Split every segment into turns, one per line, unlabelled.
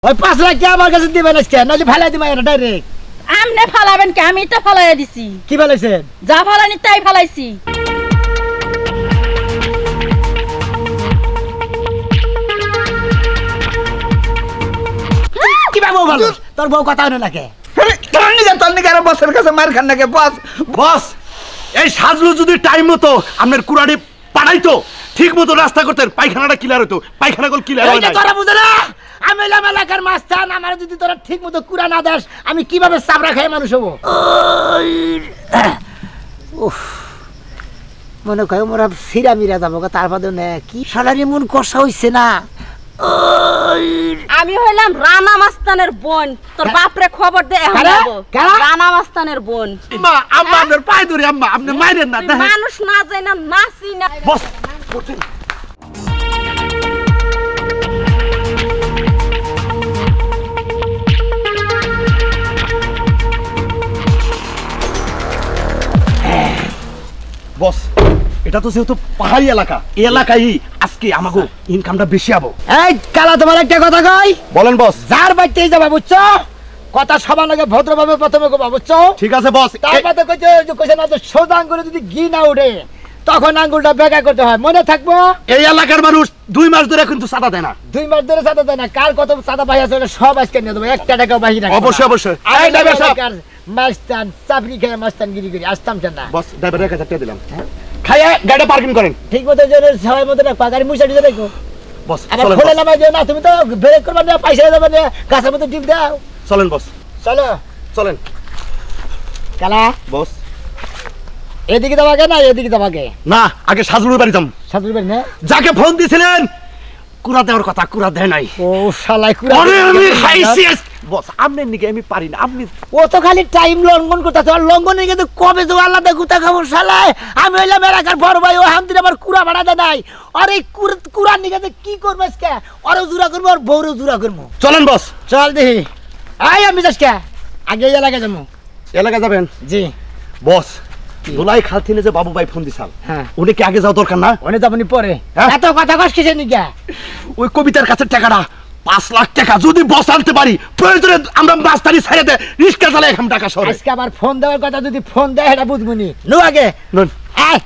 ওই 5 লাখ টাকা আমার কাছে দিবেন আজকে নালি ফালাই দিমা এটা ডাইরেক্ট
আমনে ফালাবেন কি আমি তো ফালাইয়া দিছি
কি ফালাইছেন
যা ফালানি তাই ফালাইছি
কি বাবু ভালো তোর বউ কথা হলো নাকি
তন্নি কারো বসের কাছে মার খান নাকি বস
বস এই সাজলু যদি টাইম মতো আপনার কুড়াড়ি পাঠাইতো ঠিক মতো রাস্তা করতেন পায়খানাটা ক্লিয়ার হতো পায়খানা কল ক্লিয়ার হয় না
তোরা বুঝে না আমি এলাকার মাস্তান আমার যদি তোরা ঠিক মতো কুড়া না দাস আমি কিভাবে চাবড়া খাই মানুষ হবো উফ মনে কয় মোরা সিরা মিরা যাবো তারপর কি সালারি মন কষা হইছে না
আমি হইলাম রানা মাস্তানের বোন তোর বাপরে খবর দে এখন যাবো রানা মাস্তানের বোন
আম্মা আম্মা আপনার পায়ে ধরে আম্মা আপনি মাইরেন না দেখেন
মানুষ না যায় না নাচি না
বস বস এটা তো যেহেতু পাহাড়ি এলাকা এই এলাকায় আজকে আমাগো ইনকামটা বেশি আবো
এই কালা তোমার একটা কথা কই
বলেন বস
যার বাড়িতেই যাবা বুঝছো কথা সবার আগে ভদ্রভাবে প্রথমে কবা বুঝছো
ঠিক আছে বস
তারপরে কইছে না যে সোজা আঙ্গুলে যদি ঘি না উঠে তখন আঙ্গুলটা বেঁকা করতে হয় মনে থাকবো
এই এলাকার মানুষ 2 মাস ধরে কিন্তু চাঁদা দেয় না
2 মাস ধরে চাঁদা দেয় না কার কত চাঁদা পাই আছে সব আজকে নিয়ে দেবো 1 টাকাও বাকি রাখবো
অবশ্যই অবশ্যই
এই ড্রাইভার সাহেব মাস্তান চাকরি খেয়ে মাস্তানগিরি করি আসতাম না
বস ড্রাইভার 1000 টাকা দিলাম খাইয়ে গাড়ি পার্কিং করেন
ঠিক মতো যে সবাই মতো রাখবা গাড়ি মুছা দিয়ে রাখো
বস
আবার
চলেন
খোলা নামাই দিও না তুমি তো ব্রেক করবা না পয়সা দেবা না গাছের মতো টিপ দাও
চলেন বস
চলো
চলেন
কালা
বস
এদিকে যাবাকে না এদিকে যাবাকে
না আগে সাজলুর বাড়ি যাম
সাতুর বাড়ি না
যাকে ফোন দিছিলেন কুড়া দেওয়ার কথা কুড়া দেয় নাই
ও শালাই কুড়া
আরে আমি খাইছি বস আমনে নিকে আমি পারি না আপনি
ও তো খালি টাইম লঙ্ঘন করতেছে আর লঙ্ঘনে কিন্তু কবে যে আলাদা গুতা খাবো শালাই আমি হইলাম এলাকার বড় ভাই ও হামদিন আমার কুড়া ভাড়া দেয় নাই আর এই কুড়ার নিকে কি করবো আজকে ওরও জুড়া করবো আর বউরও জুড়া করবো
চলেন বস
চল দেখি আই আমি যাসকে আগে এলাকায় যাবো
এলাকা যাবেন
জি
বস দোলাই খাল থেকে যে বাবু ভাই ফোন দিছাল
হ্যাঁ
উনি কি আগে যাওয়া দরকার না
উনি তো আপনি পরে
হ্যাঁ?
এত কথা কস কিসের নিকে
ওই কবিতার কাছে টাকাটা 5 লাখ টাকা যদি বস আনতে পারি প্রয়োজনে আমরা রাস্তারি ছেড়ে দে রিস্কা চালাই এখন টাকা শহরে
আজকে আবার ফোন দেওয়ার কথা যদি ফোন দেয় এটা বুঝবনি নো আগে
নুন
আয়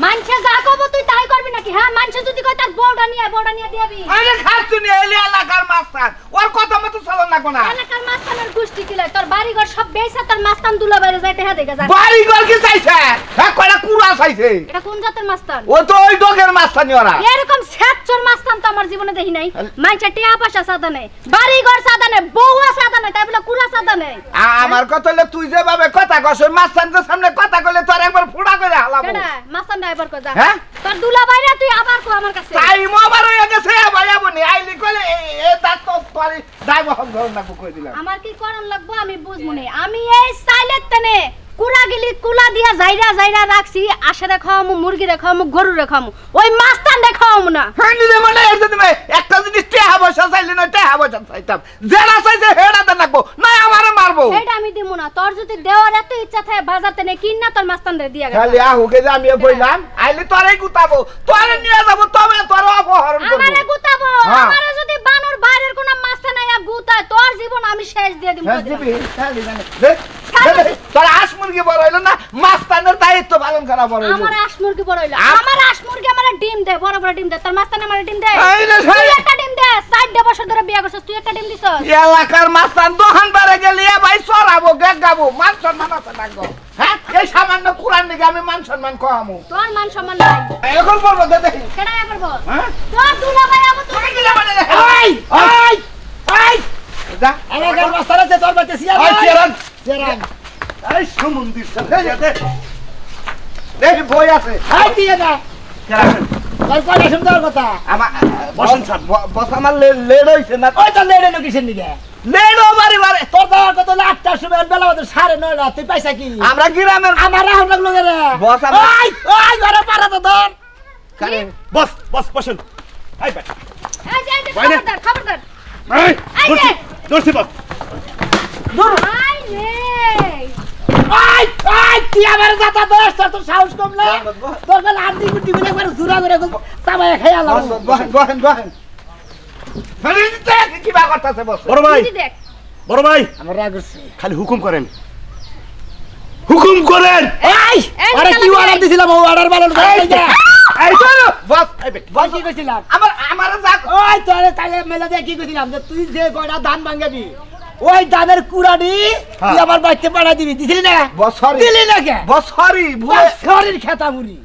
মানছে যা কব তুই তাই করবি নাকি হ্যাঁ মানছে যদি কই তার বউটা নিয়ে দিবি
আরে খাচ্ছু নি এলি এলাকার মাস্টার ওর কথা মতো চলো না কোনা
এলাকার মাস্তানের গোষ্ঠী কিলে তোর বাড়ি ঘর সব বেইছা তোর মাস্তান দুলা বাইরে যাইতে হ্যাঁ দেখা যায়
বাড়ি ঘর কি চাইছে হ্যাঁ কয়টা কুড়া চাইছে
এটা কোন জাতের মাস্তান
ও তো ওই ডগের মাস্টারনি ওরা
এরকম সেচ্চর মাস্তান তো আমার জীবনে দেখি নাই মানছে টিয়া পয়সা সাদা নেই বাড়ি ঘর সাদা নেই বউয়া সাদা নেই তাই বলে কুড়া সাদা নেই
আমার কথা হলো তুই যেভাবে কথা কস ওই মাস্টারদের সামনে কথা কইলে তোর একবার ফুড়া করে হালাবো
কেডা মাস্তান ড্রাইভার কো যা
হ্যাঁ
তোর দুলা বাইরে তুই আবার কো আমার কাছে
টাইম ওভার হয়ে গেছে ভাইয়া বনি আইলি কইলে এ দাঁত তো তোর ড্রাইভার হল ধর না কই দিলাম
আমার কি করণ লাগবো আমি বুঝমুনি আমি এই সাইলেট তেনে কুড়া গিলি কুলা দিয়া যাইরা রাখছি আশে দেখামু মুরগি দেখামু গরু দেখামু ওই মাস্তান দেখামু না
হ্যাঁ নিলে মানে এর জন্য একটা জিনিস টেহা বসা চাইলে না টেহা বসা চাইতাম যারা চাইছে হেডা দেন লাগবো না আমারে মারবো
এটা আমি দিমু না তোর যদি দেওয়ার এত ইচ্ছা থাকে বাজার তেনে কিন না তোর মাস্তান রে দিয়া গেল
খালি আহুকে যে আমি কইলাম আইলে তোরে গুতাবো তোরে নিয়ে যাব তবে তোর অপহরণ করব
আমারে গুতাবো
হ্যাঁ।
আমারে যদি বানর বাইরের কোন মাস্তান আইয়া গুতায় তোর জীবন আমি শেষ দিয়ে দিমু
হ্যাঁ দিবি খালি জানে তোর আস মুরগি বড় হইলো না মাস্তানের দায়িত্ব পালন করা বড় হইলো
আমার আশ মুরগি বড় হইলো আমার আশ মুরগি আমারে ডিম দে বড় বড় ডিম দে তোর মাস্তান আমারে ডিম দে
আইলে
তুই একটা ডিম দে 60 বছর ধরে বিয়া করছস তুই একটা ডিম দিছস
এলাকার মাস্তান দোকান বারে গেলে এ ভাই সরাবো গাগাবো মান সম্মান আছে লাগবো হ্যাঁ এই সামান্য কুরআন দিকে আমি মান সম্মান কমামু
তোর মান সম্মান নাই
এখন বলবো দে দেখি
কেডা করবো
হ্যাঁ
তোর দুলা ভাই আমু তুই
কি মানে
এই এই এই
যা
এলাকার মাস্টার আছে তোর বাড়িতে সিয়ার
আই চেয়ারান
চেয়ারান
এই সমুন্দির সাথে
দেখি বই আছে
এই দিয়ে না
চেয়ারান
তোর কথা শুনতে কথা
আমার
বসেন স্যার।
বস আমার লেড হইছে না
ওই তো লেড়ে নো কিসের নিকে
লেড বারে বারে
তোর দাওয়ার কত 8টার সময় বেলা হতো 9:30 তুই পয়সা কি
আমরা গ্রামের
আমার রাহুল লাগলো রে
বস আমার
ওই ওই ঘরে পারা তো ধর
কারে
বস বস বসেন আই বেটা
এই যে
বাইরে।
খবরদার
এই
এই যে।
দর্শি বস
আই রে
আই আই তুই আমার জাতা দোস তোর সাহস কম না তোর গলা আন্টি গুটি বলে একবার জুরা করে চাবায় খাইয়া লাগো
বহেন বহেন বহেন কি বা করতেছে বস?
বড় ভাই,
তুই দেখ
বড় ভাই,
আমার রাগ হচ্ছে।
খালি হুকুম করেন, হুকুম করেন।
এই আরে কি অর্ডার দিছিলাম, ও অর্ডার পালন করে নাই যা।
এই চলো বস, এই বেটি,
বল কি কইছিলাম?
আমার যা
ওই তোরে তাইলে মেলা দিয়ে কি কইছিলাম যে তুই যে কয়টা ধান ভাঙাবি ওই ধানের কুড়ানি তুই আমার বাড়িতে পাঠাই দিবি, দিছিলি না?
বস সরি,
দিলি না কে?
বস সরি, ভুলে
শরীর খেতা মুড়ি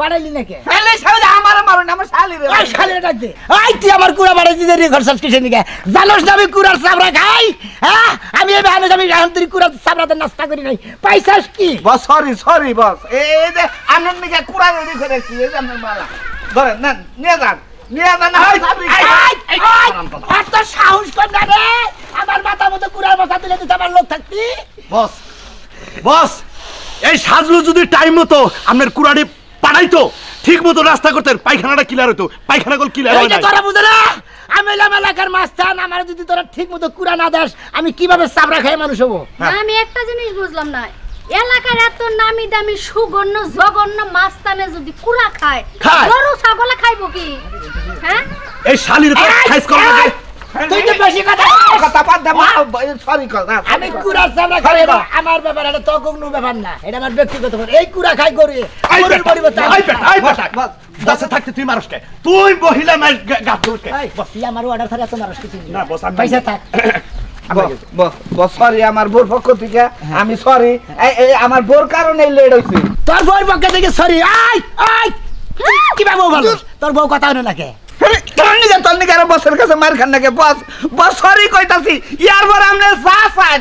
পাঠাইলি না কে?
শালি শালি আমার মারুন, আমার শালি রে।
ওই শালিরে ডাক দে। ওই তুই আমার কুড়া পাঠাই দিতে রেকর্ড সাবস্ক্রিপশন নিকে জানোস না আমি কুড়ার চামড়া খাই? হ্যাঁ আমি এই ভালো আমি এখন তুই কুড়ার চামড়াতে নাস্তা করি নাই, পাইছাস কি?
বস সরি সরি বস, এই যে আপনার নিকে কুড়া রেডি করেছি, এই যে আপনার মালা ধরেন নেন, নিয়ে যান, নিয়ে যান।
এত সাহস কর না রে, আমার মাথা মতো কুড়ার মাথা তুলে দিতে আমার লোক থাকতি।
বস, বস, এই সাজলু যদি টাইম মতো আপনার কুড়ানি পাঠাইতো, ঠিক মতো রাস্তা করতেন, পায়খানাটা ক্লিয়ার হতো, পায়খানা কল ক্লিয়ার
এই
হয়
যে
না।
তোরা বুঝে না, আমি এলাম এলাকার মাস্তান, আমার যদি তোরা ঠিক মতো কুড়া না দেস আমি কিভাবে চামড়া খেয়ে মানুষ হবো?
আমি একটা জিনিস বুঝলাম না, এলাকার এত নামি দামি সুগণ্য জঘন্য মাস্তানে যদি কুড়া খায়,
খায়।
গরু ছাগলে খাইবো কি? হ্যাঁ
এই শালির তো খাইস কর না।
তুই তো বেশি কথা
কথা বাদ দে, সরি কর না।
আমি কুড়ার চামড়া খাই না, আমার ব্যাপার, এটা তো কোনো ব্যাপার না, এটা আমার ব্যক্তিগত ব্যাপার। এই কুড়া খাই গরু,
আই
গরুর
বেটা,
পরিবর্তে
আই বেটা, আই বেটা। বাসে থাকতে তুই মানুষকে, তুই মহিলা মাইল গাছ ধরকে।
তুই আমার অর্ডার ছাড়া এত মানুষ কিছু
না বস, আমি
পয়সা থাক।
বস সরি, আমার বোর পক্ষ থেকে আমি সরি, আমার বোর কারণে লেট হইছে।
তোর বউর পক্ষে থেকে সরি। আই আই কি বাবু ভালো, তোর বউ কথা হলো নাকি?
তোর নিকে আরো বসের কাছে মার খান নাকি? বস বস সরি কইতাছি, ইয়ার পর আপনি যা চান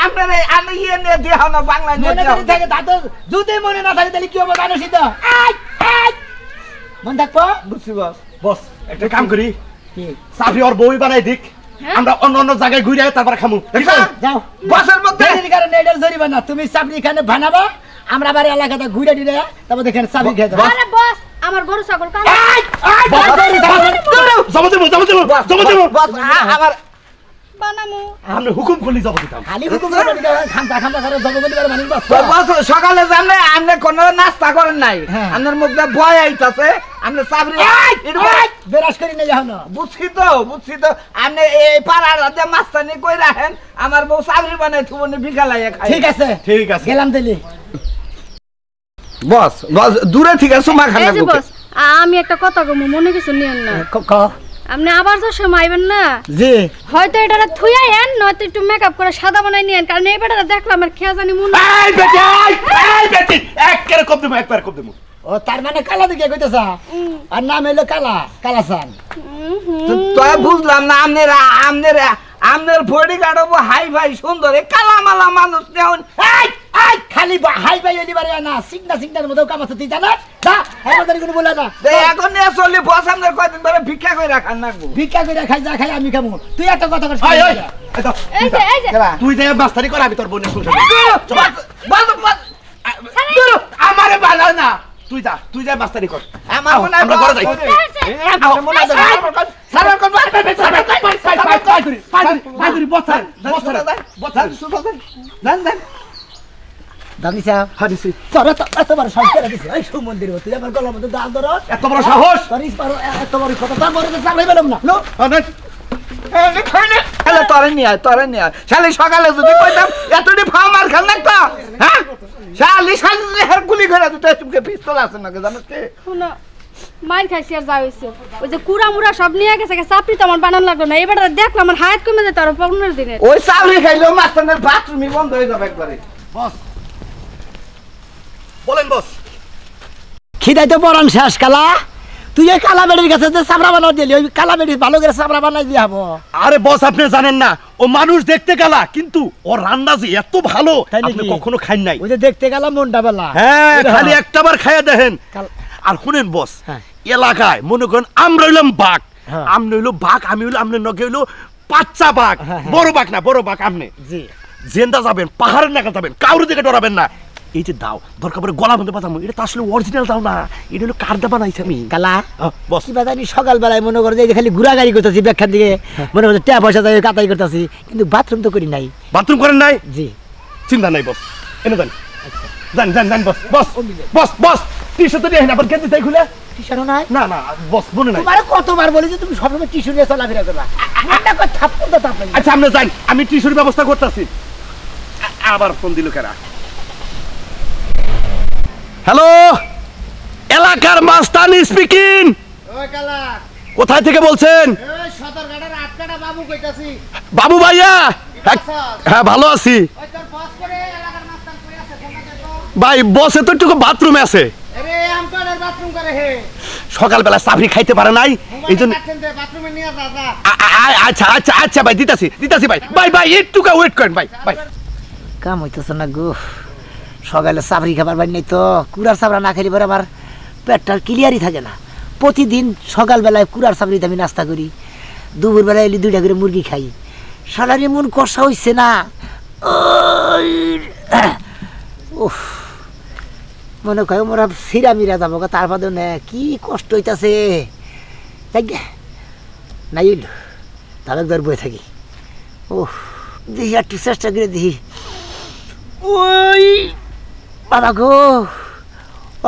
আপনার আমি ইয়ে নিয়ে দেহ না, বাংলা নিয়ে
মনে
দেহ।
যদি থাকে তা তো যদি মনে না থাকে তাহলে কি হবে জানোসই তো। আই আই মন থাকবো।
বুঝছি বস।
বস একটা কাম করি,
কি?
সাফি ওর বই বানাই দিক,
হ্যাঁ?
আমরা অন্য অন্য জায়গায় ঘুরে তারপর খামু।
যাও
বসের মধ্যে
দেরির কারণে এটার জরিবা না, তুমি চাকরি এখানে বানাবা, আমরা বাড়ি এলাকাতে ঘুরে দিলে তারপর দেখেন চাকরি খেয়ে যাবো।
আরে বস, আমার গরু ছাগল কাম
আই আই
বস, জমা দেবো, জমা দেবো, জমা দেবো।
বস আমার
বানামু।
আপনি হুকুম করলে জমা দিতাম।
খালি হুকুম করে দিতে হবে, খামটা খামটা করে জগবতী করে মানুষ বাঁচতো।
বস সকালে জানলে আপনি কোনো নাস্তা করেন নাই,
হ্যাঁ।
আপনার মুখে ভয় আইতাছে, আপনি চাকরি
বেরাস করি না যাও না।
বুঝছি তো আপনি এই পাড়ার রাতে মাস্তানি কই রাখেন, আমার বউ চাকরি বানাই থুবনি বিকালাই খাই।
ঠিক আছে
ঠিক আছে।
গেলাম দিলি।
বস বস দূরে থেকে সুমা খান
এই যে বস, আমি একটা কথা কমু, মনে কিছু নিয়েন না।
ক
আপনি আবার তো সময় আইবেন না,
জি
হয়তো এটা থুইয়া এন, নয়তো একটু মেকআপ করে সাদা বানাই নিয়েন, কারণ এই বেটাটা দেখলাম আমার খেয়া জানি মন।
এই বেটি, এই বেটি, একবারে কম দেবো, একবার কম দেবো।
ও তার মানে কালা দিকে কইতেছা, আর নাম হইলো কালা কালাসান।
তো বুঝলাম না, আপনার বডি গার্ড হাই ভাই সুন্দর, কালা মালা মানুষ নেন।
এই এই খালি হাই বাই হইলি বারে না, সিগনা সিগনার মতো কামাতে তুই জানা যা, আমাদের কোনো বলে না।
এখন নিয়ে চললি বস, আপনার কয়দিন ধরে ভিক্ষা করে রাখান না।
ভিক্ষা করে খাই যা খাই আমি খামু, তুই এত কথা কর।
এই, এই, এই দাও,
এই যে এই যে
তুই যে মাস্তানি কর, আমি তোর বোনের সংসার।
আমারে বালা না,
তুই যা মাস্তানি কর।
আমার মনে হয়
আমরা ঘরে যাই।
আমার মনে হয় সারা কোন
দাদি সাহেব
হাদিসি
তোরা তো এত বড় সংস্কার দিছিস, এই সুমন্দির তুই আমার গলার মধ্যে দাল ধর,
এত বড় সাহস।
তোর পারো এত বড় কথা, তার বড় চালাই পেলাম না। লো
তরে নিয়ে শালি সকালে যদি কইতাম এতটি ফাও মার খান লাগতো, হ্যাঁ শালি গুলি করে দিতে, তুমি পিস্তল আছে নাকি জানো কে?
শুনো, মাইর খাইছি আর যা হইছে, ওই যে কুড়া মুড়া সব নিয়ে গেছে, চাপড়ি তো আমার বানান লাগলো না, এবার দেখলাম আমার হায়াত কমে যেত আরো 15 দিনের।
ওই চাউরি খাইলেও মাস্টারের বাথরুমই বন্ধ হয়ে যাবে একবারে।
বস বলেন বস।
খিদাই তো পরান শেষ কালা, তুই এই কালা বেড়ির কাছে যে চামড়া বানাও দিলি, ওই কালা বেড়ি ভালো করে চামড়া বানাই দিয়ে হবো।
আরে বস আপনি জানেন না, ও মানুষ দেখতে গেলা কিন্তু ওর রান্না যে এত ভালো
তাই নাকি?
আপনি কখনো খান নাই।
ওই যে দেখতে গেলাম মনটা বেলা।
হ্যাঁ খালি একটাবার খাইয়া দেখেন। আর শুনেন বস,
হ্যাঁ।
এলাকায় মনে করেন আমরা হইলাম বাঘ,
হ্যাঁ।
আমনে হইলো বাঘ, আমি হইলো আমনে নগে হইলো বাচ্চা বাঘ,
হ্যাঁ, হ্যাঁ।
বড় বাঘ না, বড় বাঘ আমনে।
জি
জেন্দা যাবেন, পাহাড়ের নাকা যাবেন, কাউরে দিকে ডরাবেন না। এই যে দাও দরকার পড়ে গলা মধ্যে বাঁধামো, এটা তো আসলে অরিজিনাল দাও না, এটা হলো কার দা বানাইছি আমি।
কালা
বস
কি বাজানি সকালবেলায় মনে করে যে খালি ঘুরাগাড়ি করতেছি ব্যাখ্যার দিকে, মনে করছে টাকা পয়সা যাই কাতাই করতেছি, কিন্তু বাথরুম তো করি নাই।
বাথরুম করেন নাই?
জি
চিন্তা নাই বস, এনে দেন। জান জান জান বস বস বস বস টিস্যু তো নিয়ে আবার কেন তাই খুলে
টিশানো নাই
না না বস মনে নাই
তোমারে কতবার বলি যে তুমি সবসময় টিস্যু নিয়ে চলাফেরা করবা একটা কই থাপ্পড় দাও তাপ লাগে
আচ্ছা আমরা যাই আমি টিস্যুর ব্যবস্থা করতেছি আবার ফোন দিল কেরা হ্যালো এলাকার মাস্তানি স্পিকিং
ওই কালা
কোথায় থেকে বলছেন
ওই সদরঘাটের আটকাটা বাবু কইতাছি
বাবু ভাইয়া হ্যাঁ ভালো আছি
ওই তোর বস করে এলাকার মাস্তান কই আছে ফোনটা দে তো
ভাই বসে তো একটু বাথরুমে আছে
আরে আমপাড়ার বাথরুম করে হে
সকালবেলা চাকরি খাইতে পারে নাই এই জন্য
বাথরুমে নিয়ে যা যা
আচ্ছা আচ্ছা আচ্ছা ভাই দিতাছি ভাই ভাই ভাই একটু ওয়েট করেন ভাই ভাই
কাম হইতেছে না গো সকালে চাবরি খাবার বাড়ি নেই তো কুড়ার চাবড়া না খেলে পরে আমার পেটটার ক্লিয়ারই থাকে না প্রতিদিন সকালবেলায় কুড়ার চাবড়িতে আমি নাস্তা করি দুপুরবেলায় এলি 2টা করে মুরগি খাই সালারি মন কষা হইছে না উফ মনে কয় মোরা সিরা মিরা যাবো তারপর নে কি কষ্ট হইতাছে নাই তাহলে ধর বয়ে থাকি ও দেখি একটু চেষ্টা করে দেখি ওই বাবা গো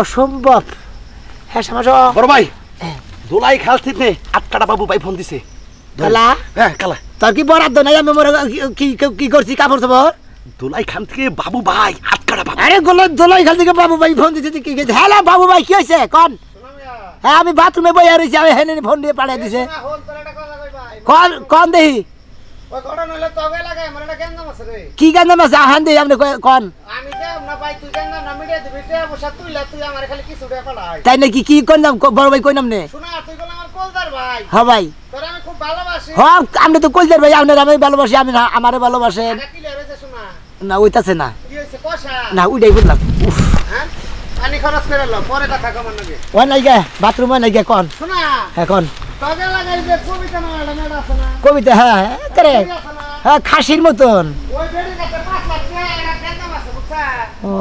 অসম্ভব হ্যাঁ সমাজ
বড় ভাই দোলাই খেলতে আটকাটা বাবু ভাই ফোন দিছে
কালা
হ্যাঁ কালা
তোর কি বরাদ্দ নাই আমি মোরা কি করছি কাপড় চাপড়
দোলাই খান থেকে বাবু ভাই আটকাটা বাবু
আরে দোলাই খাল থেকে বাবু ভাই ফোন দিছে কি হ্যালো বাবু ভাই কি হয়েছে কন হ্যাঁ আমি বাথরুমে বইয়া রয়েছি আমি হেনে ফোন দিয়ে পাঠিয়ে দিছে কন দেখি কি গান আছে আহান দেই আপনি কন তাই নাকি কি কই নাম বড় ভাই কই নাম নে হ্যাঁ ভাই হ্যাঁ আপনি তো কলজার ভাই আপনার আমি ভালোবাসি আমি না আমারে ভালোবাসেন না ওইটাছে না না ওইটাই বললাম
পানি খরচ করে লো পরে কথা কমান নাকি
ওই নাই গে বাথরুমে নাই গে কন
শোনা
হ্যাঁ কন
তবে লাগাই যে কবিতা না মেডা আছে না
কবিতা হ্যাঁ করে হ্যাঁ খাসির মতন
ওই বেড়ি কাছে 5 লাখ টাকা এটা কেন আছে বুঝছা
ও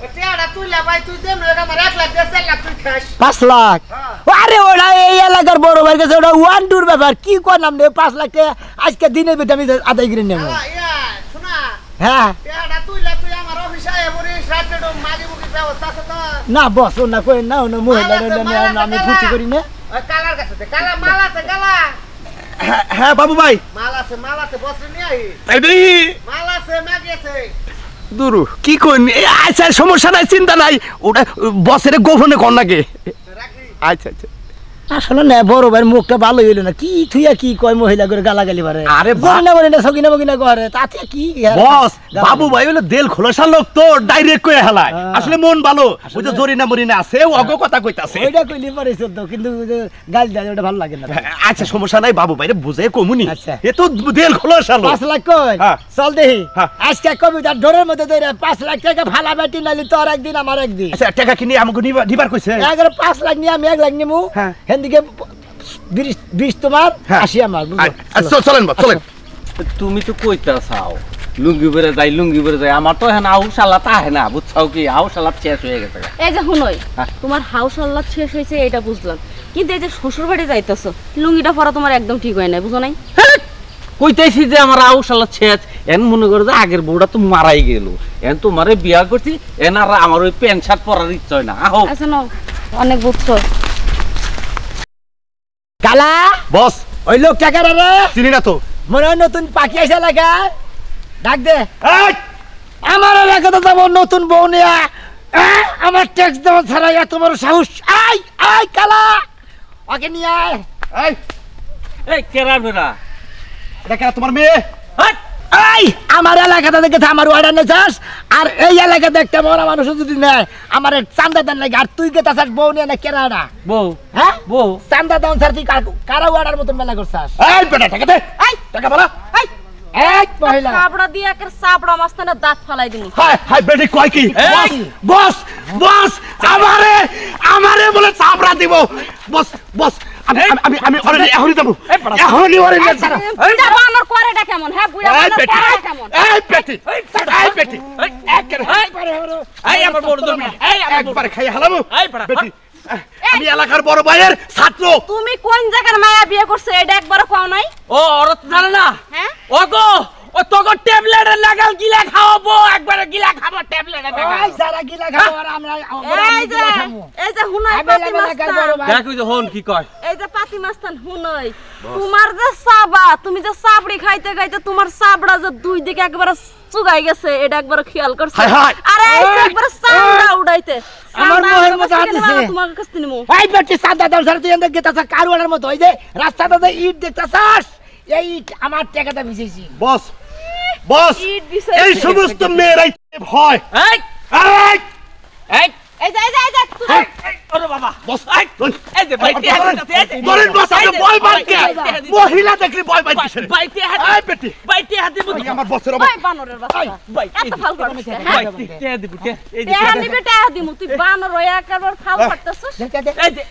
ওই টাকা তুই লা ভাই তুই দেন এটা আমার 1 লাখ 4 লাখ তুই খাস
5 লাখ আরে ওরা এই এলাকার বড় ভাই কাছে ওটা ওয়ান টুর ব্যাপার কি কর নাম নে 5 লাখ টাকা আজকে দিনে বেটা আমি আদায় করে নেব
ইয়া শোনা
হ্যাঁ
টাকা তুই লা তুই আমার অফিসে এবারে রাতে মাগি মুগি ব্যবস্থা আছে তো
না বস ও না কই না না মহিলা আমি ফুটি করি না
ওই কালার কাছে কালা মাল আছে কালা
হ্যাঁ বাবু ভাই
মাল আছে বস নিয়ে আই
তাই দেই
মাল আছে মাগি আছে
দুরু কি কোন আচ্ছা সমস্যা নাই চিন্তা নাই ওটা বসের গোপনে কোন লাগে
রাখি
আচ্ছা আচ্ছা
আসলে না বড় ভাই মুখটা ভালো হইলো না কি থুইয়া কি কয় মহিলা করে গালাগালি পারে
আরে
বলিনা বলিনা সকিনা বকিনা করে তাতে কি
বস বাবু ভাই হলো দেল খোলসা লোক তো ডাইরেক্ট কই হেলায় আসলে মন ভালো ওই যে জরিনা মরিনা আছে অগ কথা কইতাছে
ওইটা কইলি পারে তো কিন্তু গাল দেয় ওটা ভালো লাগে না
আচ্ছা সমস্যা নাই বাবু ভাইরে বুঝাই কমুনি
আচ্ছা।
এ তো দেল খোলসা লোক
5 লাখ কই
হ্যাঁ।
চল দেখি
হ্যাঁ।
আজকে কবিতা ডোরের মধ্যে ধরে 5 লাখ টাকা ফালা বেটি নালি তোর একদিন আমার একদিন
আচ্ছা টাকা কিনে আমাকে দিবার কইছে
এগারে 5 লাখ নিয়ে আমি 1 লাখ নিমু
হ্যাঁ।
হেনদিকে 20 তোমার
হ্যাঁ।
80 আমার
আচ্ছা চলেন বাবা চলেন
তুমি তো কইতা চাও লুঙ্গি পরে যাই আমার তো হ্যাঁ আউ শালা তা হ্যাঁ না বুঝছাও কি আউ শালা শেষ হয়ে গেছে
এই যে হুনই
হ্যাঁ।
তোমার হাউস আল্লাহ শেষ হয়েছে এটা বুঝলাম কিন্তু এই যে শ্বশুর বাড়ি যাইতেছো লুঙ্গিটা পরা তোমার একদম ঠিক হয় না বুঝো নাই
কইতেছি যে আমার আউ শালা শেষ এন মনে করে যে আগের বউটা তো মারাই গেল এন তোমারে বিয়া করছি এন আর আমার ওই প্যান্ট শার্ট পরার ইচ্ছা হয় না আহো
আচ্ছা নাও অনেক বুঝছো
কালা
বস
ওই লোক টাকা রে
চিনি না তো
মনে হয় নতুন পাখি আইসা লাগা ডাক দে
এই
আমার এলাকাতে যাব নতুন বউ নিয়া আমার ট্যাক্স দেওয়া ছাড়া এত বড় সাহস আই আই কালা ওকে নিয়ে আয়
এই
এই কেরা বেরা
এটা কেন তোমার মেয়ে
এই আমার এলাকাতে দেখে আমার অর্ডার নেছাস আর এই এলাকাতে একটা বড় মানুষ যদি নেয় আমার চান্দা দেন লাগে আর তুই কে তাছাস বউ নিয়ে না কেরাডা
বউ
হ্যাঁ
বউ
চান্দা দাও স্যার তুই কারা অর্ডার মতন মেলা করছাস
এই বেটা টাকা দে
এই
টাকা বলা
এই এক মহিলা
কাপড়া দিয়ে একের চাপড়া মাস্তানের দাঁত ফালাই দিমু
হাই হাই বেটি কয় কি
এই!
বস বস আমারে বলে চাপড়া দিব বস বস আমি অলরেডি এখনই যাব এখনই অলরেডি যাব
বুড়া বানর করেটা কেমন হ্যাঁ বুড়া
এই
বানর
বেটি
করেটা কেমন
এই বেটি
এই আমার বড় দমি এই
একবার খাই হালামু
এই বেটা,
বেটি আমি এলাকার বড় ভাইয়ের ছাত্র
তুমি কোন জায়গার মায়া বিয়ে করছো এটা একবার কও নাই
ও অরত জানে না
হ্যাঁ
ও গো ও ও তোকে ট্যাবলেটে লাগাল গিলা খাওয়াবো একবারে গিলা খাবো ট্যাবলেটে লাগাল
ওই সারা গিলা খাবো আর আমরা
এই যে হুনাই পাতি মাস্তান
দেখ ওই যে হন কি কয়
এই যে পাতি মাস্তান হুনাই তোমার যে সাবা তুমি যে সাবড়ি খাইতে খাইতে তোমার সাবড়া যে দুই দিকে একবারে চুগাই গেছে এটা একবার খেয়াল করছ আরে এই একবার সামড়া উড়াইতে
আমার মোহের মতো হাতিছে
তোমার কাছ থেকে নিমু
এই বেটি সাদা দাও সারা তুই এন্ড গেতাছ কারওয়ানের মতো ওই যে রাস্তাতে ইট দেখতাছস এই ইট আমার টাকাটা ভিজেছি
বস বস
ইট দিছে
এই সমস্ত মেয়েরাই ভয়
এই
এই
এই
এই যে
ওরে বাবা
বস
এই যে বাইতে হাতে এই যে
বলেন বস আপনি ভয় পাইকে মহিলা দেখলি ভয় পাইছে
বাইতে হাতে
এই বেটি
বাইতে হাতে বুঝি
আমার বসের
ওই বানরের বাচ্চা এত ফাল করছিস
বাইতে তে দিব তে এই যে
টাকা নিবে টাকা দিমু তুই বানর হয়ে একবার ফাল করতেছস
এই যে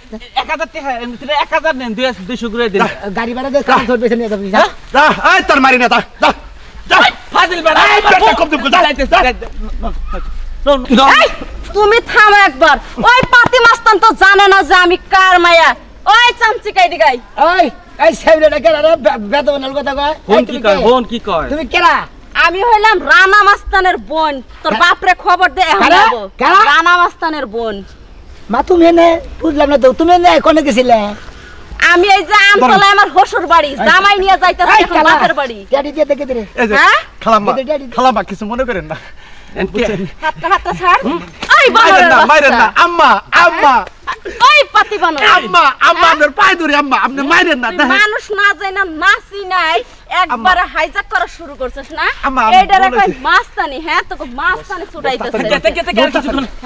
1000 টাকা এমনি 1000 নেন 200 করে দিন
গাড়ি ভাড়া দে কাম ধরবে নিয়ে যাবি যা
যা এই তোর মারি না যা যা
ফাজিল বেড়া
এই বেটা কম দিম যা
এই তুমি থামো একবার ওই পাতি মাস্তান তো জানে না যে আমি কার মায়া ওই চামচি কাই দিগাই
ওই এই সাইরেটা কেরা রে বেদবনাল কথা কয়
হন কি কয়
তুমি কেরা
আমি হইলাম রানা মাস্তানের বোন তোর বাপরে খবর দে এখন
কারা?
যাবো
কারা?
রানা মাস্তানের বোন
মা তুমি এনে বুঝলাম না তো তুমি এনে কোনে গেছিলে
আমি এই যে আমতলায় আমার হসুর বাড়ি জামাই নিয়ে যাইতাছি
এই
এখন
কালা
বাপের বাড়ি
ড্যাডি দিয়ে দেখে দে রে
এই যে
হ্যাঁ
খালাম্মা খালাম্মা কিছু মনে করেন না
হাতটা ছাড় ওই বানরের
মাইরেন না
বাচ্চা
আম্মা আম্মা
ওই পাতি বানর
আম্মা আম্মা আপনার পায়ে ধরে আম্মা আপনি মাইরেন না
তুই মানুষ না যাই না নাচি নাই একবারে হাইজাক করা শুরু করছিস না
আম্মা, আমি
এইটারে কই
বলেছি।
মাস্তানি হ্যাঁ তোকে মাস্তানি ছুটাইতেছে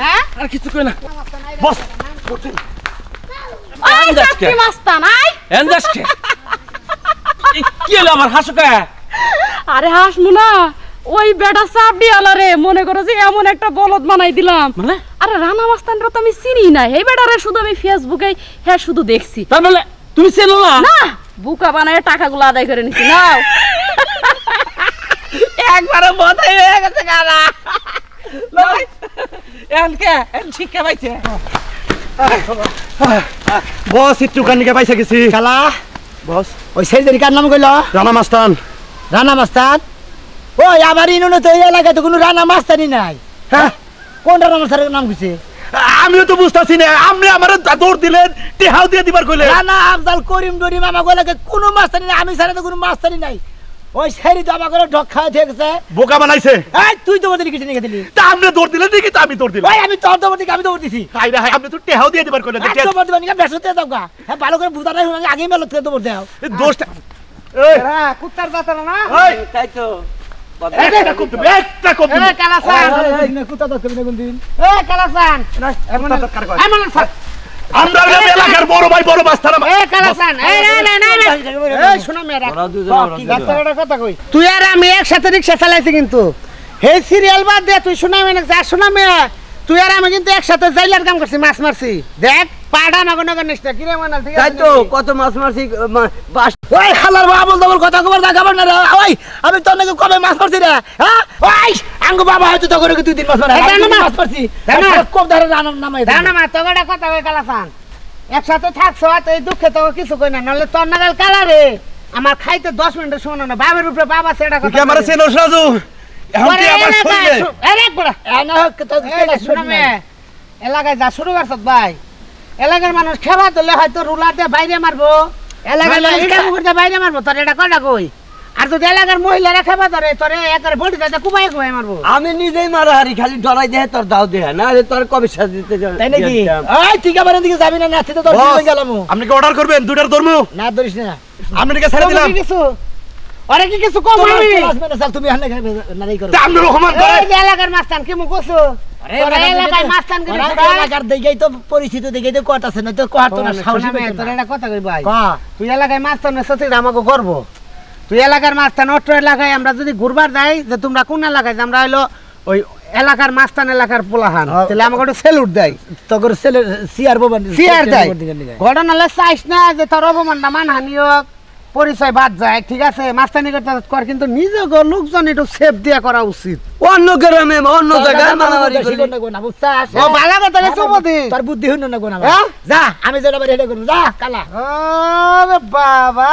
হ্যাঁ
আর কিছু কই না
বস
ওই
আন্দাজ
চাকরি
কে?
মাস্তান আই
এন্দাসকে কি হলো আমার হাসুকা
আরে হাসমু না ওই বেটা সাবডি আলারে মনে করো যে এমন একটা বলদ বানাই দিলাম
মানে
আরে রানা মাস্তানরা তো আমি চিনি না এই বেটারে শুধু আমি ফেসবুকে হ্যাঁ শুধু দেখছি
তার মানে তুমি চেনো না
না বুকা বানায় টাকাগুলো আদায় করে নিছি নাও
একবারে বধাই হয়ে গেছে গানা এনকে এন শিক্ষা পাইছে
বস একটু কানিকে পাইছে গেছি
খালা
বস
ওই সাইজের কার নাম কইলো
রানা মাস্তান
রানা মাস্তান ওই আমার ইনুনে তো এই এলাকায় তো কোনো রানা মাস্তানি নাই
হ্যাঁ
কোন রানা মাস্তানের নাম কইছে
আমিও তো বুঝতাছি না আপনি আমার দৌড় দিলেন টেহাও দিয়ে দিবার কইলে
রানা আফজাল করিম ডরিম আমাকে এলাকায় কোনো মাস্তানি নাই আমি ছাড়া তো কোনো মাস্তানি নাই ওই সাইরি তো আমাকে ঢক খাওয়া থেকে গেছে
বোকা বানাইছে
এই তুই তো বলতে কিছু নিয়ে দিলি
তা আপনি দৌড় দিলেন নাকি তা আমি দৌড় দিলাম
ওই আমি তোর দৌড় দিকে আমি দৌড় দিছি
হাই রে হাই আপনি তো টেহাও দিয়ে দিবার কইলেন
এক দৌড় দিবা নিকা বেসতে দাও গা হ্যাঁ ভালো করে বুঝা নাই আগে মেলত করে দৌড় দাও
দোষটা এই
কুত্তার দাঁত না
এই
তাই তো
একটা কম দিবে একটা কম দিবে
কালাসান কুত্তা দাঁত কবি না কোন দিন এই কালাসান
আমরা গ্রাম এলাকার বড় ভাই বড় মাস্টার আমার
এই কালাসান এই এই শোনো মেরা কথা কই তুই আর আমি একসাথে রিকশা চালাইছি কিন্তু এই সিরিয়াল বাদ দে তুই শোনা মানে যা শোনা মে তুই আর আমি কিন্তু একসাথে জাইলার কাম করছি মাছ মারছি দেখ পাড়া নগর নগর নিস কি রে মানাল ঠিক আছে
তাই তো কত মাছ মারছি বাস
ওই হালার বাবা বল দবল কথা কবার দা খাবার না রে ওই আমি তোর নাকি কবে মাছ মারছি রে হ্যাঁ ওই আঙ্গ বাবা হয়তো তো করে তুই দিন মাছ মারা মাছ মারছি কম ধরে নামাই
না মা তোগড়া কথা কই কালাসান একসাথে থাকছো তো এই দুঃখে তো কিছু কই না নালে তোর নাগাল কালা রে আমার খাইতে 10 মিনিট শোনো না বাবার উপরে বাবা সেটা
তুই
কথা
কি আমার চেনস রাজু এখন কি আমার শরীরে
আরে বড়
এনা হক তো
শোনো মে এলাকায় যা শুরু করছত ভাই এলাকার মানুষ খেলা দিলে হয়তো রুলার দিয়ে বাইরে মারবো এলাকার মানুষ কাম করতে বাইরে মারবো তোর এটা কটা কই আর যদি এলাকার মহিলারা খেবা ধরে তোরে একবারে বডি যাতে কুবাই কুবাই মারবো
আমি নিজেই মারাহারি খালি ডরাই দেহে তোর দাও দেহে না রে তোর কবে সাজ দিতে
তাই নাকি ওই ঠিক আছে দিকে যাবি না নাচতে তো তোর
বস,
দিকে গেলাম
আপনি কি অর্ডার করবেন দুইটার ধর্ম
না ধরিস না
আপনি কি ছেড়ে দিলাম
কিছু আরে কি কিছু কম আমি
চল তুমি হানে নারী করো
তা আপনি রহমান করে
এই যে এলাকার মাস্তান কি মু কইছো তোরা এলাকায় মাস্তান করে
এলাকার দেখেই তো পরিস্থিতি দেখেই তো কথাছে না তো কথা না সাহসী
তোর একটা কথা কই ভাই
কা
তুই এলাকায় মাস্তান সত্যি আমাকে করব তুই এলাকার মাস্তান অটো এলাকায় আমরা যদি ঘুরবার যাই যে তোমরা কোন এলাকায় আমরা হইলো ওই এলাকার মাস্তান এলাকার পোলাহান তাহলে আমাকে একটু সেলুট দেয়
তগর ছেলে সিআর বাবা
সিআর দেয় ঘটনা হলে চাইস না যে তোর অপমানটা মানহানি হোক পরিচয় বাদ যায় ঠিক আছে মাস্তানি করতে কর কিন্তু নিজে লোকজন একটু সেফ দিয়া করা উচিত
অন্য গ্রামে অন্য জায়গায় মারামারি করি
না বুঝছাস
ও ভালো কথা রে সুমতি
তোর বুদ্ধি হইন না গোনা
হ্যাঁ?
যা আমি যেটা বাড়ি হেডে করব যা কালা
আরে বাবা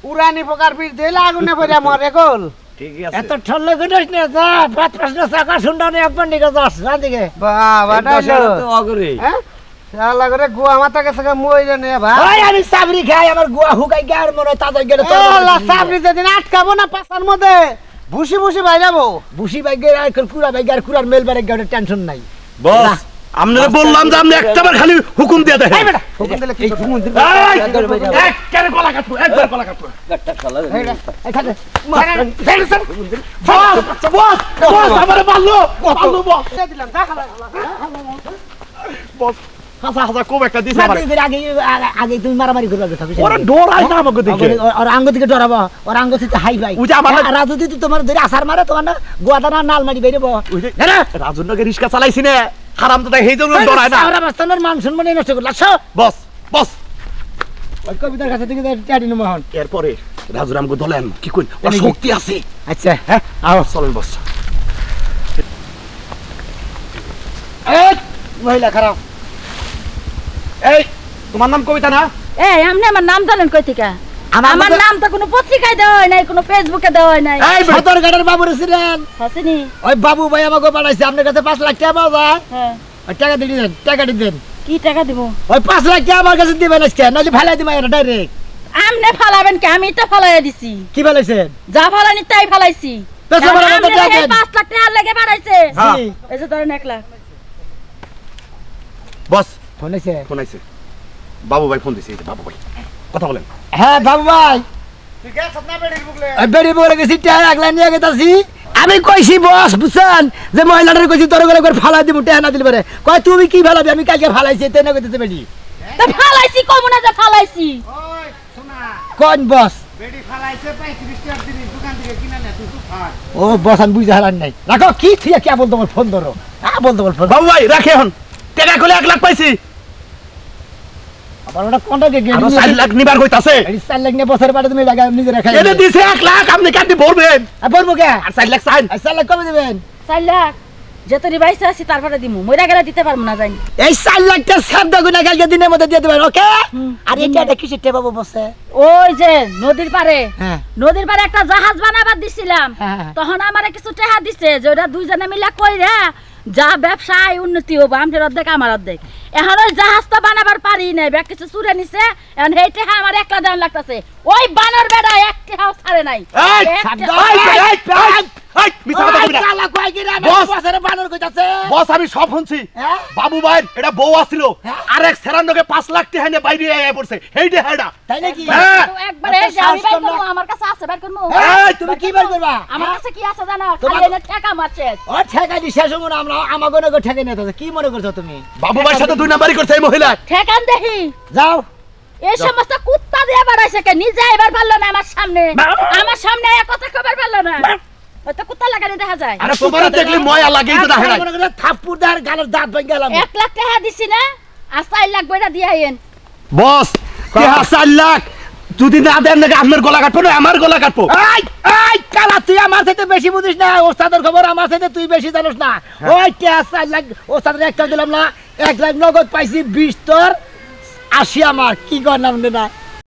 উড়ানি পোকার বিষ দিলে আগুনে পড়ে মরে গল
ঠিকই আছে
এত ঠল্লে করিস না যা বাত প্রশ্ন চাকা শুনডা নে একবার নিকে যাস না দিকে
বাবা
তো অগরে
হ্যাঁ শালা করে গোয়া মাথা কাছে মইরে নে ভাই
ভাই আমি সাবরি খাই আমার গুয়া হুকাই গার মনে তাজা গেলে তো
আল্লাহ সাবরি যেদিন আটকাবো না পাছার মধ্যে ভুসি ভুসি ভাই যাবো
বুসি বাইগে আর কুড়া বাইগে আর কুড়ার মেল বারে গাড়ি টেনশন নাই
বস আপনারা বললাম যে আপনি একটাবার খালি হুকুম দিয়ে দেখেন
হুকুম দিলে কি হুকুম দিলে
একবারে গলা কাটবো একবার গলা কাটবো
একটা শালা
এখানে
বস বস আমারে মারলো মারলো বস
দিলাম যা খালা
বস হাসা হাসা কোব একটা দিছে আমারে
আগে আগে তুমি মারামারি করবে কথা
ওরা ডরাই না আমাকে দেখে
আর আঙ্গ থেকে ডরাবো আর আঙ্গ থেকে হাই ভাই
ওই যে আমার
রাজু দিদি তোমার ধরে আসার মারে তোমার না গোয়াদানা নাল মারি বেরবো
ওই যে রাজুনকে রিস্কা চালাইছি না হারাম তো সেই জন্য ডরায় না
আমরা মাস্তানের মান সম্মান নষ্ট করলা
বস বস
ওই কবিতার কাছে থেকে চাটি নো মোহন
এরপরে রাজুর আমগো দলেন কি কই ওর শক্তি আছে
আচ্ছা
হ্যাঁ আও চলেন বস
এই মহিলা খারাপ
এই তোমার নাম কবিতা না
এই আপনি আমার নাম জানেন কই থেকে আমার নাম তো কোনো পত্রিকায় দেওয়া হয় নাই কোনো ফেসবুকে দেওয়া হয় নাই
এই সদরঘাটের বাবু ছিলেন
হাসিনি
ওই বাবু ভাই আমাকে পাঠাইছে আপনার কাছে 5 লাখ টাকা পাওয়া যায়
হ্যাঁ
ওই টাকা দিয়ে দেন টাকা দিয়ে দেন
কি টাকা দিব
ওই 5 লাখ টাকা আমার কাছে দিবেন আজকে নাহলে ফালাই দিবেন এটা ডাইরেক্ট
আমনে ফালাবেন কি আমি তো ফালাইয়া দিছি
কি ফালাইছেন
যা ফালানি তাই ফালাইছি
পেছনে
কারণ
ফালানো তো
আমনে
টাকা
এই
দেন।
5 লাখ টাকা লেগে বাড়াইছে
হ্যাঁ।
এই যে ধরেন 1 লাখ
বস
ফোন আছে
ফোন আইছে বাবু ভাই ফোন দিছে এই যে বাবু ভাই কথা বলেন
হ্যাঁ বাবু ভাই
ঠিক আছে না বেড়ির বুকলে
ওই বেড়ি বলে গেছি টাকা এক লাইন নিয়ে গেতাছি আমি কইছি বস বুঝছেন যে মহিলাটার কইছি তোর করে ফালাই দিব টাকা না দিলে পারে কয় তুমি কি ফালাবি আমি কালকে ফালাইছি তেনে কইতে বেড়ি
তো ফালাইছি কমু না যে ফালাইছি
ওই শোনা
কোন বস
বেড়ি ফালাইছে 35 টাকা দিন দোকান থেকে কিনা না তুই খায়
ও বস আমি বুঝে হারান নাই রাখো কি ঠিক কি বলতো বল ফোন ধরো হ্যাঁ বলতো বল ফোন
বাবু ভাই রাখে এখন টাকা কইলে 1 লাখ পাইছি
আবার ওটা কোনটাকে গেলি
আরো 4 লাখ নিবার কইতাছে
এই 4 লাখ নিয়ে বছর বাড়ে তুমি লাগা নিজে রাখা
এনে দিছে 1 লাখ আপনি কাটি ভরবেন
বলবো কে
আর 4 লাখ চাইন
4 লাখ কবে দিবেন
4 লাখ যতরি বাইসা আছি তারপরে দিমু মইরা গেলে দিতে পারবো না জানি
এই 4 লাখটা শব্দ গুনা কালকে দিনের মধ্যে দিয়ে দিবেন ওকে আর এটা কিসের টেবা বসে
ওই যে নদীর পারে
হ্যাঁ
নদীর পারে একটা জাহাজ বানাবার দিছিলাম
হ্যাঁ।
তখন আমারে কিছু টাকা দিছে যে ওরা দুইজনে মিলা কইরা যা ব্যবসায় উন্নতি হবো আমাদের অর্ধেক আমার অর্ধেক এখন ওই জাহাজ তো বানাবার পারি নাই ব্যাগ কিছু চুরে নিছে এখন এই টাকা আমার 1 লাখ দাম লাগতেছে ওই বানর বেড়া এক টাকাও ছাড়ে নাই
এই
এক
শব্দ
টাকা-
এই মিছা কথা কইরা
কালা কয় কি রে
বস।
বছরে বানর কইতাছে
বস আমি সব শুনছি
হ্যাঁ?
বাবু ভাই এটা বউ আসছিল
হ্যাঁ?
আরেক সেরান্ডকে 5 লাখ টাকা নিয়ে বাইরে আইয়া পড়ছে এইটা হেডা
তাই নাকি
হ্যাঁ।
তো একবারে
এত
এই যে আমি
সাহস
বাইর
কম না।
করবো, আমার কাছে আছে বাইর করবো
এই তুমি কি বের করবা
আমার কাছে কি আছে জানো
তোমার-
খালি এনে টাকা মারছে
ও ঠেকা দি শেষ হবো না আমরা আমাগো নগো ঠেকে নিতে কি মনে করছো তুমি
বাবু ভাইয়ের সাথে 2 নাম্বারই করছে এই মহিলা
ঠেকান দেখি
যাও
এই সমস্ত কুত্তা দিয়ে বাড়াইছে কে নিজে এবার পারলো না আমার সামনে এক কথা কবার পারলো না হয়তো কুত্তা লাগানি দেখা যায়
আরে তোমার দেখলে ময়া লাগেই তো দেখে নাই
থাপ্পুর দার গালের দাঁত ভেঙে গেলাম
1 লাখ টাকা দিছি না আর 4 লাখ বইটা দিয়ে আইন
বস কি 4 লাখ যদি না দেন নাকি আপনার গলা কাটবো না আমার গলা কাটবো
এই এই কালা তুই আমার সাথে বেশি বুঝিস না ওস্তাদের খবর আমার সাথে তুই বেশি জানিস না ওই 4 লাখ ওস্তাদের একটা দিলাম না 1 লাখ নগদ পাইছি 20 তোর 80 আমার কি কর নাম না